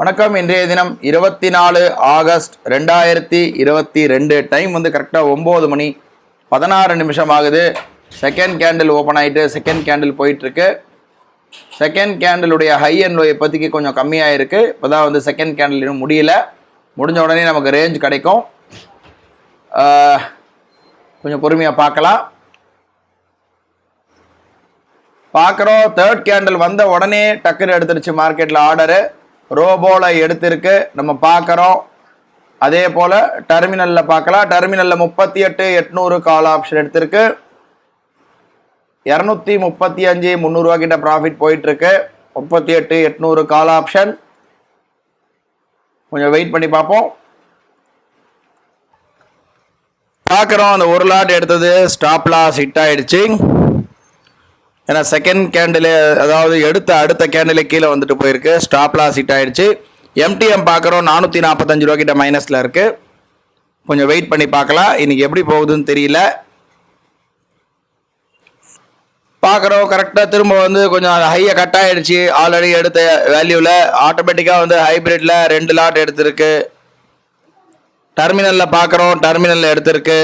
வணக்கம். இன்றைய தினம் 24 ஆகஸ்ட் 2022. டைம் வந்து கரெக்டாக 9 மணி 16 நிமிஷம் ஆகுது. செகண்ட் கேண்டில் ஓப்பன் ஆகிட்டு செகண்ட் கேண்டில் போயிட்டுருக்கு. செகண்ட் கேண்டிலுடைய ஹை அண்ட் லோ இப்போதைக்கு கொஞ்சம் கம்மியாக இருக்குது. இப்போ தான் வந்து செகண்ட் கேண்டில் இன்னும் முடியல. முடிஞ்ச உடனே நமக்கு ரேஞ்ச் கிடைக்கும். கொஞ்சம் பொறுமையாக பார்க்குறோம். தேர்ட் கேண்டில் வந்த உடனே டக்குன்னு எடுத்துருச்சு மார்க்கெட்டில் ஆர்டரு. ரோபோவில் எடுத்திருக்கு நம்ம பார்க்குறோம். அதே போல் டெர்மினலில் பார்க்கலாம். டெர்மினலில் 38,800 கால் ஆப்ஷன் எடுத்திருக்கு. 235 300 கிட்ட ப்ராஃபிட் போயிட்டுருக்கு. 38,800 கால் ஆப்ஷன். கொஞ்சம் வெயிட் பண்ணி பார்ப்போம். பார்க்குறோம். அந்த ஒரு லாட் எடுத்தது ஸ்டாப் லாஸ் ஹிட் ஆகிடுச்சு. ஏன்னா செகண்ட் கேண்டில், அதாவது அடுத்த கேண்டில் கீழே வந்துட்டு போயிருக்கு. ஸ்டாப் லாஸ் ஹிட் ஆகிடுச்சு. எம்டிஎம் பார்க்குறோம். 445 கிட்ட மைனஸில் இருக்குது. கொஞ்சம் வெயிட் பண்ணி பார்க்கலாம். இன்றைக்கி எப்படி போகுதுன்னு தெரியல. பார்க்குறோம். கரெக்டாக திரும்ப வந்து கொஞ்சம் ஹையை கட் ஆகிடுச்சு. ஆல்ரெடி எடுத்த வேல்யூவில் ஆட்டோமேட்டிக்காக வந்து ஹைப்ரிட்டில் 2 லாட் எடுத்திருக்கு. டெர்மினலில் பார்க்குறோம். டெர்மினலில் எடுத்திருக்கு.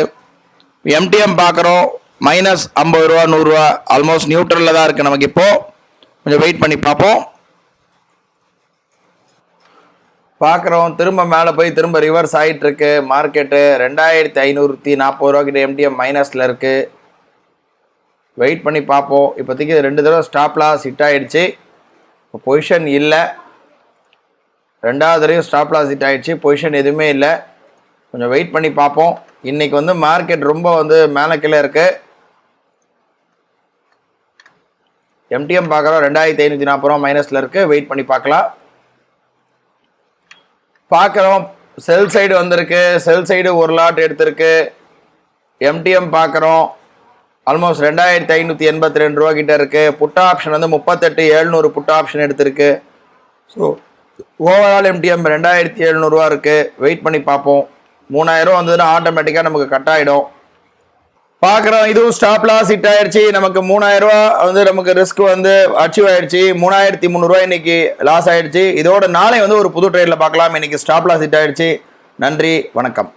எம்டிஎம் பார்க்குறோம். -50 ரூபா 100 ரூபா ஆல்மோஸ்ட் நியூட்ரலில் தான் இருக்குது நமக்கு. இப்போது கொஞ்சம் வெயிட் பண்ணி பார்க்குறோம். திரும்ப மேலே போய் திரும்ப ரிவர்ஸ் ஆகிட்டுருக்கு மார்க்கெட்டு. 2,540 ரூபா கிட்ட எம்டிஎம் மைனஸில் இருக்குது. வெயிட் பண்ணி பார்ப்போம். இப்போதைக்கு 2 தடவை ஸ்டாப் லாஸ் ஹிட் ஆகிடுச்சு. இப்போ பொசிஷன் இல்லை. 2வது தடவையும் ஸ்டாப் லாஸ் ஹிட் ஆகிடுச்சு. பொசிஷன் எதுவுமே இல்லை. கொஞ்சம் வெயிட் பண்ணி பார்ப்போம். இன்றைக்கி வந்து மார்க்கெட் ரொம்ப வந்து மேலே கீழே இருக்குது. எம்டிஎம் பார்க்குறோம். 2,540 ரூபா மைனஸில் இருக்குது. வெயிட் பண்ணி பார்க்குறோம். செல் சைடு வந்திருக்கு. செல் சைடு ஒரு லாட் எடுத்திருக்கு. எம்டிஎம் பார்க்குறோம். ஆல்மோஸ்ட் 2,582 ரூபா கிட்ட இருக்குது. புட் ஆப்ஷன் வந்து 38,700 புட் ஆப்ஷன் எடுத்திருக்கு. ஸோ ஓவரால் எம்டிஎம் 2,700 ரூபா இருக்குது. வெயிட் பண்ணி பார்ப்போம். 3,000 ரூபா வந்ததுன்னா ஆட்டோமேட்டிக்காக நமக்கு கட் ஆகிடும். பார்க்குறோம். இதுவும் ஸ்டாப் லாஸ் ஹிட் ஆகிடுச்சு. நமக்கு 3,000 ரூபா வந்து நமக்கு ரிஸ்க் வந்து அச்சீவ் ஆகிடுச்சு. 3,300 ரூபா இன்றைக்கி லாஸ் ஆகிடுச்சு. இதோட நாளை வந்து ஒரு புது ட்ரேடில் பார்க்கலாம். இன்றைக்கி ஸ்டாப் லாஸ் ஹிட் ஆகிடுச்சு. நன்றி, வணக்கம்.